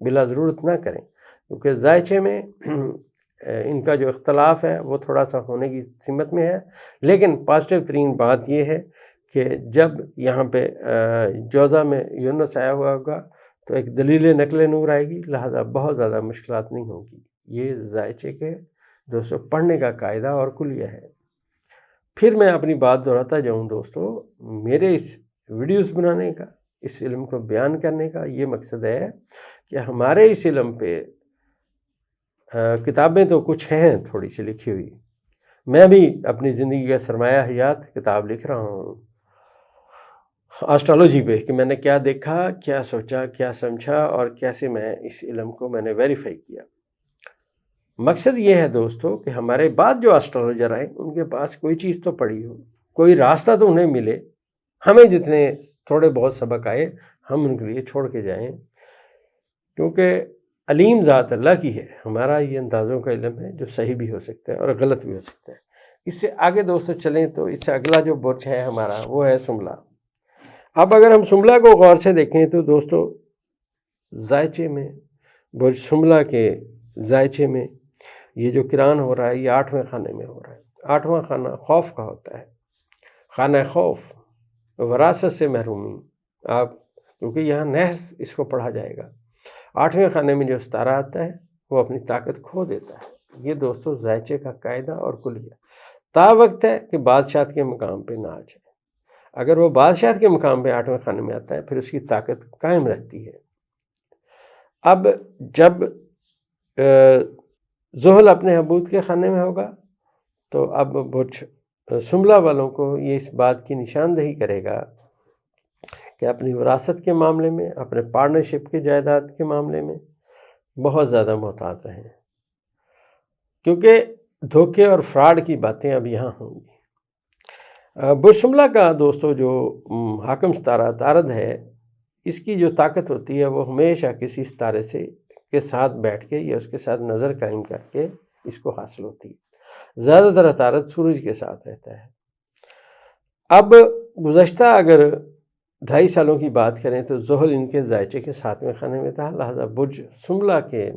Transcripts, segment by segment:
بلا ضرورت نہ کریں، کیونکہ ذائچے میں ان کا جو اختلاف ہے وہ تھوڑا سا ہونے کی سمت میں ہے، لیکن پازیٹیو ترین بات یہ ہے کہ جب یہاں پہ جوزہ میں یونس آیا ہوا ہوگا تو ایک دلیل نقل نور آئے گی، لہذا بہت زیادہ مشکلات نہیں ہوگی۔ یہ ذائچے کے دوستو پڑھنے کا قاعدہ اور کلیہ ہے۔ پھر میں اپنی بات دہراتا جاؤں دوستو، میرے اس ویڈیوز بنانے کا، اس علم کو بیان کرنے کا یہ مقصد ہے کہ ہمارے اس علم پہ کتابیں تو کچھ ہیں تھوڑی سی لکھی ہوئی، میں بھی اپنی زندگی کا سرمایہ حیات کتاب لکھ رہا ہوں آسٹرالوجی پہ، کہ میں نے کیا دیکھا، کیا سوچا، کیا سمجھا، اور کیسے میں اس علم کو میں نے ویریفائی کیا۔ مقصد یہ ہے دوستو کہ ہمارے بعد جو آسٹرالوجر آئیں ان کے پاس کوئی چیز تو پڑھی ہو، کوئی راستہ تو انہیں ملے، ہمیں جتنے تھوڑے بہت سبق آئے ہم ان کے لیے چھوڑ کے جائیں، کیونکہ علیم ذات اللہ کی ہے، ہمارا یہ اندازوں کا علم ہے جو صحیح بھی ہو سکتا ہے اور غلط بھی ہو سکتا ہے۔ اس سے آگے دوستو چلیں تو اس سے اگلا جو برج ہے ہمارا وہ ہے سملہ۔ اب اگر ہم سملہ کو غور سے دیکھیں تو دوستو ذائچے میں، برج سملہ کے ذائچے میں یہ جو کران ہو رہا ہے یہ 8ویں خانے میں ہو رہا ہے۔ 8واں خانہ خوف کا ہوتا ہے، خانہ خوف، وراثت سے محرومی، آپ کیونکہ یہاں نحس اس کو پڑھا جائے گا۔ 8ویں خانے میں جو ستارہ آتا ہے وہ اپنی طاقت کھو دیتا ہے۔ یہ دوستو ذائچے کا قاعدہ اور کلیہ تا وقت ہے کہ بادشاہت کے مقام پہ نہ آ جائے۔ اگر وہ بادشاہت کے مقام پہ 8ویں خانے میں آتا ہے پھر اس کی طاقت قائم رہتی ہے۔ اب جب زحل اپنے حبوط کے خانے میں ہوگا تو اب برج سملہ والوں کو یہ اس بات کی نشاندہی کرے گا کہ اپنی وراثت کے معاملے میں، اپنے پارٹنرشپ کے جائیداد کے معاملے میں بہت زیادہ محتاط رہیں، کیونکہ دھوکے اور فراڈ کی باتیں اب یہاں ہوں گی۔ برج سملہ کا دوستو جو حاکم ستارہ عطارد ہے، اس کی جو طاقت ہوتی ہے وہ ہمیشہ کسی ستارے کے ساتھ بیٹھ کے یا اس کے ساتھ نظر قائم کر کے اس کو حاصل ہوتی ہے۔ زیادہ تر عطارد سورج کے ساتھ رہتا ہے۔ اب گزشتہ اگر 2.5 سالوں کی بات کریں تو زحل ان کے ذائچے کے 7ویں خانے میں تھا، لہذا برج سملہ کے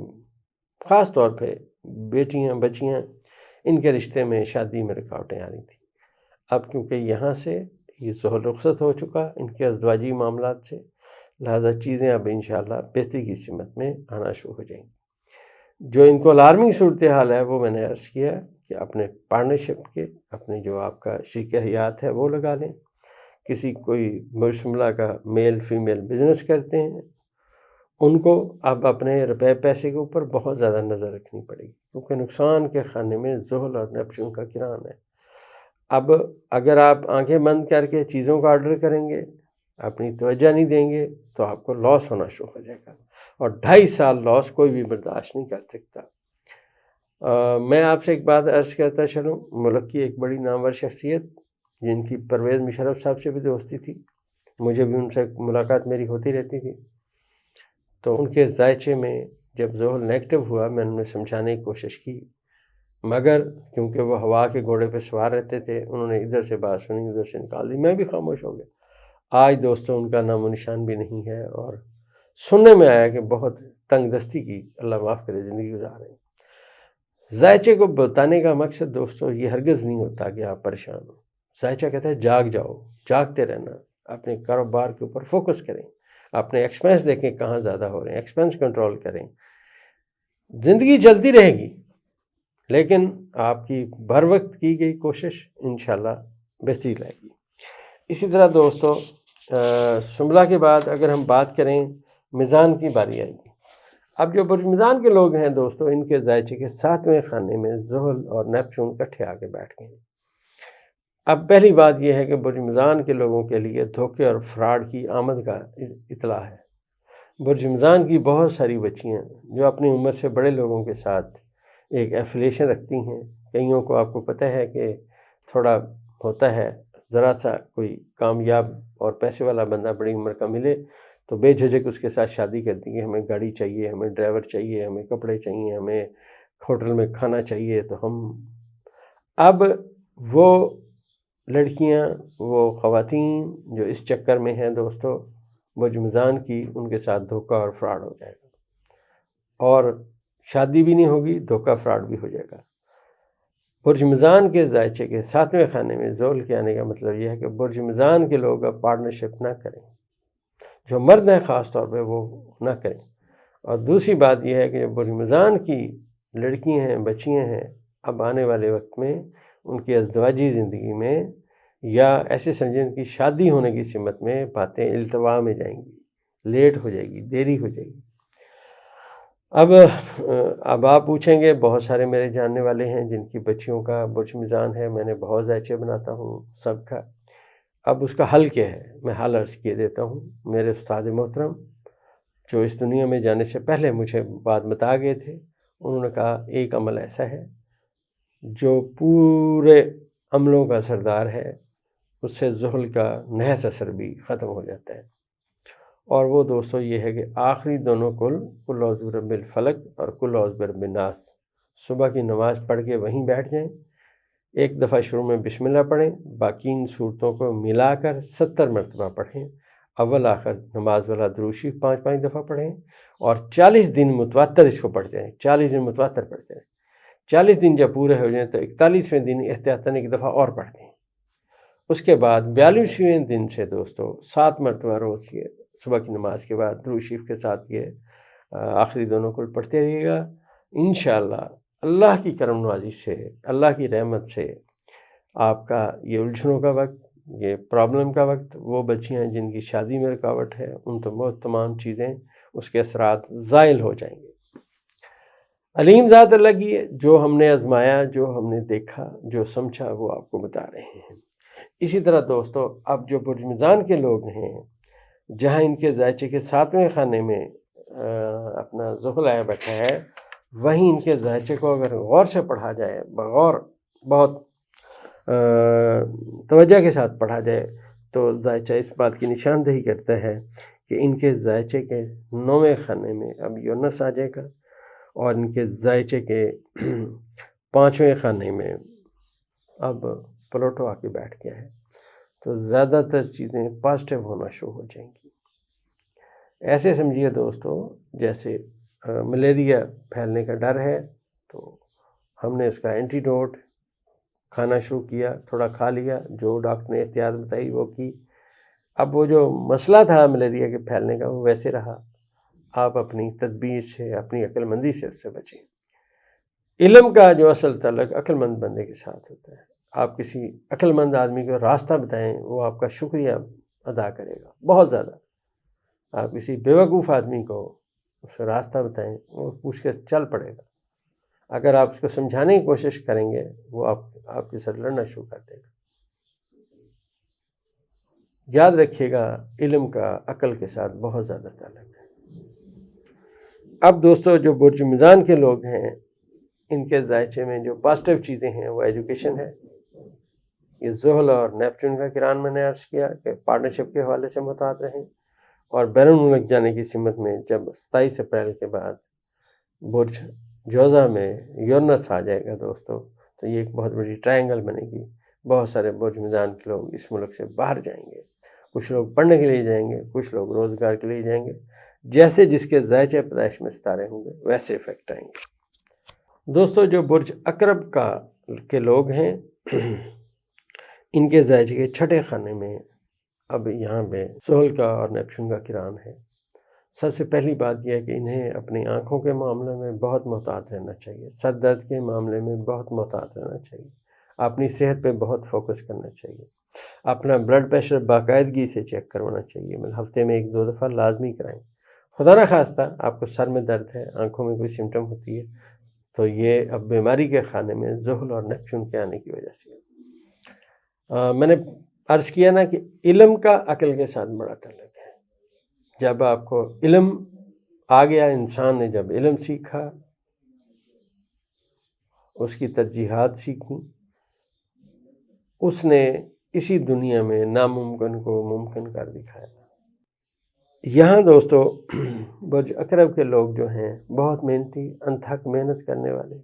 خاص طور پہ بیٹیاں بچیاں ان کے رشتے میں شادی میں رکاوٹیں آ رہی تھیں۔ اب کیونکہ یہاں سے یہ زحل رخصت ہو چکا ان کے ازدواجی معاملات سے، لہذا چیزیں اب انشاءاللہ بہتری کی سمت میں آنا شروع ہو جائیں گی۔ جو ان کو الارمنگ صورتحال ہے وہ میں نے عرض کیا کہ اپنے پارٹنرشپ کے، اپنے جو آپ کا شریک حیات ہے وہ لگا لیں۔ کسی کوئی برج سملہ کا میل فیمیل بزنس کرتے ہیں، ان کو اب اپنے روپے پیسے کے اوپر بہت زیادہ نظر رکھنی پڑے گی، کیونکہ نقصان کے خانے میں زحل اور نیپچون کا کران ہے۔ اب اگر آپ آنکھیں بند کر کے چیزوں کا آرڈر کریں گے، اپنی توجہ نہیں دیں گے تو آپ کو لاس ہونا شروع ہو جائے گا، اور 2.5 سال لاس کوئی بھی برداشت نہیں کر سکتا۔ میں آپ سے ایک بات عرض کرتا چلوں، ملک کی ایک بڑی نامور شخصیت جن کی پرویز مشرف صاحب سے بھی دوستی تھی، مجھے بھی ان سے ملاقات میری ہوتی رہتی تھی، تو ان کے ذائچے میں جب زحل نیگیٹو ہوا میں نے انہیں سمجھانے کی کوشش کی، مگر کیونکہ وہ ہوا کے گھوڑے پہ سوار رہتے تھے انہوں نے ادھر سے بات سنی ادھر سے نکال دی، میں بھی خاموش ہو گیا۔ آج دوستوں ان کا نام و نشان بھی نہیں ہے، اور سننے میں آیا کہ بہت تنگ دستی کی، اللہ معاف کرے، زندگی گزار رہے ہیں۔ ذائچے کو بتانے کا مقصد دوستو یہ ہرگز نہیں ہوتا کہ آپ پریشان ہو۔ ذائچہ کہتا ہے جاگ جاؤ، جاگتے رہنا، اپنے کاروبار کے اوپر فوکس کریں، اپنے ایکسپینس دیکھیں کہاں زیادہ ہو رہے ہیں، ایکسپینس کنٹرول کریں۔ زندگی چلتی رہے گی لیکن آپ کی بر وقت کی گئی کوشش انشاءاللہ بہتری لائے گی۔ اسی طرح دوستو سملہ کے بعد اگر ہم بات کریں میزان کی باری آئے گی۔ اب جو برج میزان کے لوگ ہیں دوستو ان کے ذائچے کے 7ویں خانے میں زحل اور نیپچون کٹھے آ کے بیٹھ گئے ہیں۔ اب پہلی بات یہ ہے کہ برج میزان کے لوگوں کے لیے دھوکے اور فراڈ کی آمد کا اطلاع ہے۔ برج میزان کی بہت ساری بچیاں جو اپنی عمر سے بڑے لوگوں کے ساتھ ایک ایفیلیشن رکھتی ہیں، کئیوں کو آپ کو پتہ ہے کہ تھوڑا ہوتا ہے ذرا سا کوئی کامیاب اور پیسے والا بندہ بڑی عمر کا ملے تو بے جھجک اس کے ساتھ شادی کرتی ہے، ہمیں گاڑی چاہیے، ہمیں ڈرائیور چاہیے، ہمیں کپڑے چاہیے، ہمیں ہوٹل میں کھانا چاہیے، تو ہم اب وہ لڑکیاں، وہ خواتین جو اس چکر میں ہیں دوستو برج میزان کی، ان کے ساتھ دھوکہ اور فراڈ ہو جائے گا۔ اور شادی بھی نہیں ہوگی، دھوکہ فراڈ بھی ہو جائے گا۔ برج میزان کے زائچے کے 7ویں خانے میں زحل کے آنے کا مطلب یہ ہے کہ برج میزان کے لوگ اب پارٹنرشپ نہ کریں، جو مرد ہیں خاص طور پہ وہ نہ کریں۔ اور دوسری بات یہ ہے کہ جو برج میزان کی لڑکیاں ہیں، بچیاں ہیں، اب آنے والے وقت میں ان کی ازدواجی زندگی میں یا ایسے سمجھیں ان کی شادی ہونے کی سمت میں باتیں التوا میں جائیں گی، لیٹ ہو جائے گی، دیری ہو جائے گی۔ اب آپ پوچھیں گے، بہت سارے میرے جاننے والے ہیں جن کی بچیوں کا برج میزان ہے، میں نے بہت زائچے بناتا ہوں سب کا، اب اس کا حل کیا ہے؟ میں حل عرض کیے دیتا ہوں۔ میرے استاد محترم جو اس دنیا میں جانے سے پہلے مجھے بات بتا گئے تھے، انہوں نے کہا ایک عمل ایسا ہے جو پورے عملوں کا سردار ہے، اس سے زحل کا نحس اثر بھی ختم ہو جاتا ہے، اور وہ دوستو یہ ہے کہ آخری دونوں کل اعوذ برب الفلق اور کل اعوذ برب الناس صبح کی نماز پڑھ کے وہیں بیٹھ جائیں، ایک دفعہ شروع میں بسم اللہ پڑھیں، باقی ان صورتوں کو ملا کر 70 مرتبہ پڑھیں، اول آخر نماز والا درود شریف 5 دفعہ پڑھیں، اور 40 دن متواتر اس کو پڑھ جائیں، 40 دن متواتر پڑھ جائیں۔ 40 دن جب پورے ہو جائیں تو 41ویں دن احتیاطاً ایک دفعہ اور پڑھ دیں۔ اس کے بعد 42ویں دن سے دوستو 7 مرتبہ روز یہ صبح کی نماز کے بعد درود شریف کے ساتھ یہ آخری دونوں کل پڑھتے رہیے گا۔ انشاءاللہ اللہ کی کرم نوازی سے، اللہ کی رحمت سے آپ کا یہ الجھنوں کا وقت، یہ پرابلم کا وقت، وہ بچیاں جن کی شادی میں رکاوٹ ہے، ان تمام چیزیں، اس کے اثرات زائل ہو جائیں گے۔ علیم ذات اللہ کی جو ہم نے آزمایا، جو ہم نے دیکھا، جو سمجھا، وہ آپ کو بتا رہے ہیں۔ اسی طرح دوستو اب جو برج میزان کے لوگ ہیں، جہاں ان کے زائچے کے 7ویں خانے میں اپنا زحل آیا بیٹھا ہے، وہیں ان کے زائچے کو اگر غور سے پڑھا جائے، بغور بہت توجہ کے ساتھ پڑھا جائے، تو زائچہ اس بات کی نشاندہی کرتا ہے کہ ان کے زائچے کے 9ویں خانے میں اب یونس آ جائے گا، اور ان کے زائچے کے 5ویں خانے میں اب پلوٹو آ کے بیٹھ گیا ہے، تو زیادہ تر چیزیں پازیٹیو ہونا شروع ہو جائیں گی۔ ایسے سمجھیے دوستو جیسے ملیریا پھیلنے کا ڈر ہے، تو ہم نے اس کا اینٹیڈوٹ کھانا شروع کیا، تھوڑا کھا لیا، جو ڈاکٹر نے احتیاط بتائی وہ کی، اب وہ جو مسئلہ تھا ملیریا کے پھیلنے کا وہ ویسے رہا۔ آپ اپنی تدبیر سے، اپنی عقل مندی سے اس سے بچیں۔ علم کا جو اصل تعلق عقل مند بندے کے ساتھ ہوتا ہے۔ آپ کسی عقل مند آدمی کو راستہ بتائیں، وہ آپ کا شکریہ ادا کرے گا بہت زیادہ۔ آپ کسی بیوقوف آدمی کو اسے راستہ بتائیں، وہ پوچھ کے چل پڑے گا۔ اگر آپ اس کو سمجھانے کی کوشش کریں گے، وہ آپ کے ساتھ لڑنا شروع کر دے گا۔ یاد رکھیے گا، علم کا عقل کے ساتھ بہت زیادہ تعلق ہے۔ اب دوستو جو برج میزان کے لوگ ہیں، ان کے زائچے میں جو پازیٹیو چیزیں ہیں وہ ایجوکیشن ہے۔ یہ زحل اور نیپچون کا کران میں نے عرض کیا کہ پارٹنرشپ کے حوالے سے محتاط رہیں، اور بیرون ملک جانے کی سمت میں جب 27 اپریل کے بعد برج جوزہ میں یورنس آ جائے گا دوستو، تو یہ ایک بہت بڑی ٹرائنگل بنے گی۔ بہت سارے برج میزان کے لوگ اس ملک سے باہر جائیں گے، کچھ لوگ پڑھنے کے لیے جائیں گے، کچھ لوگ روزگار کے لیے جائیں گے۔ جیسے جس کے زائچہ پیدائش میں ستارے ہوں گے ویسے افیکٹ آئیں گے۔ دوستو جو برج عقرب کے لوگ ہیں، ان کے زائچے کے 6 خانے میں اب یہاں پہ زحل کا اور نیپچون کا کران ہے۔ سب سے پہلی بات یہ ہے کہ انہیں اپنی آنکھوں کے معاملے میں بہت محتاط رہنا چاہیے، سر درد کے معاملے میں بہت محتاط رہنا چاہیے، اپنی صحت پہ بہت فوکس کرنا چاہیے، اپنا بلڈ پریشر باقاعدگی سے چیک کروانا چاہیے، مطلب ہفتے میں 1-2 دفعہ لازمی کرائیں۔ خدا نہ خواستہ آپ کو سر میں درد ہے، آنکھوں میں کوئی سمٹم ہوتی ہے، تو یہ اب بیماری کے خانے میں زحل اور نیپچون کے آنے کی وجہ سے ہے۔ میں نے عرض کیا نا کہ علم کا عقل کے ساتھ بڑا تعلق ہے۔ جب آپ کو علم آ گیا، انسان نے جب علم سیکھا، اس کی ترجیحات سیکھیں، اس نے اسی دنیا میں ناممکن کو ممکن کر دکھایا۔ یہاں دوستو برج عقرب کے لوگ جو ہیں بہت محنتی، انتھک محنت کرنے والے،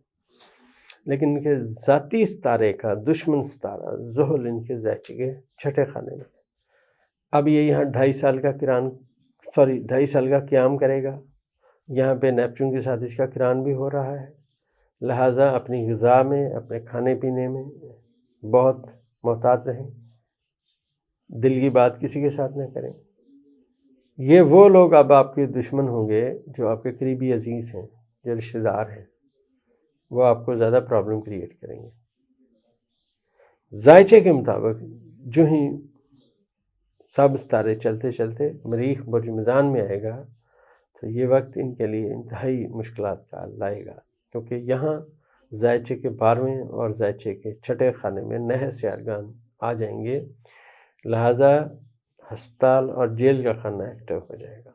لیکن ان کے ذاتی ستارے کا دشمن ستارہ زحل ان کے زائچے کے 6 خانے میں۔ اب یہ یہاں 2.5 سال کا قیام کرے گا، یہاں پہ نیپچون کے ساتھ اس کا قران بھی ہو رہا ہے، لہٰذا اپنی غذا میں، اپنے کھانے پینے میں بہت محتاط رہیں، دل کی بات کسی کے ساتھ نہ کریں۔ یہ وہ لوگ اب آپ کے دشمن ہوں گے جو آپ کے قریبی عزیز ہیں، جو رشتہ دار ہیں، وہ آپ کو زیادہ پرابلم کریٹ کریں گے۔ ذائچے کے مطابق جو ہی سب ستارے چلتے چلتے مریخ برج میزان میں آئے گا تو یہ وقت ان کے لیے انتہائی مشکلات کا لائے گا، کیونکہ یہاں ذائچے کے 12ویں اور ذائچے کے 6 خانے میں نہ سیارگان آ جائیں گے، لہٰذا ہسپتال اور جیل کا خانہ ایکٹیو ہو جائے گا۔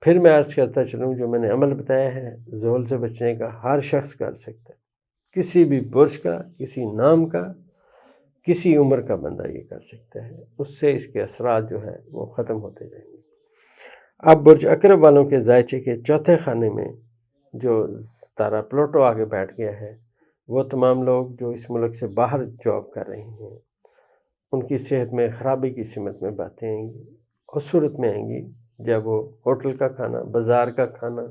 پھر میں عرض کرتا چلوں، جو میں نے عمل بتایا ہے زحل سے بچنے کا ہر شخص کر سکتا ہے، کسی بھی برج کا، کسی نام کا، کسی عمر کا بندہ یہ کر سکتا ہے، اس سے اس کے اثرات جو ہے وہ ختم ہوتے جائیں گے۔ اب برج عقرب والوں کے ذائچے کے 4 خانے میں جو ستارہ پلوٹو آگے بیٹھ گیا ہے، وہ تمام لوگ جو اس ملک سے باہر جاب کر رہے ہیں ان کی صحت میں خرابی کی سمت میں باتیں آئیں گی، اس صورت میں آئیں گی جب وہ ہوٹل کا کھانا، بازار کا کھانا،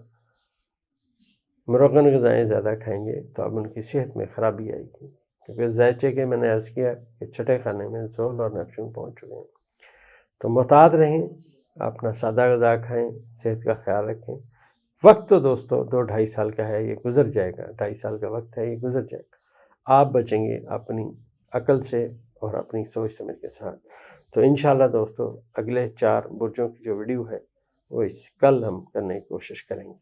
مروغن غذائیں زیادہ کھائیں گے تو اب ان کی صحت میں خرابی آئے گی، کیونکہ ذائچے کے میں نے عرض کیا کہ 6 خانے میں زحل اور نیپچون پہنچ چکے ہیں۔ تو محتاط رہیں، اپنا سادہ غذا کھائیں، صحت کا خیال رکھیں۔ وقت تو دوستو 2-2.5 سال کا ہے، یہ گزر جائے گا، 2.5 سال کا وقت ہے، یہ گزر جائے گا۔ آپ بچیں گے اپنی عقل سے اور اپنی سوچ سمجھ کے ساتھ۔ تو انشاءاللہ دوستو اگلے 4 برجوں کی جو ویڈیو ہے وہ کل ہم کرنے کی کوشش کریں گے۔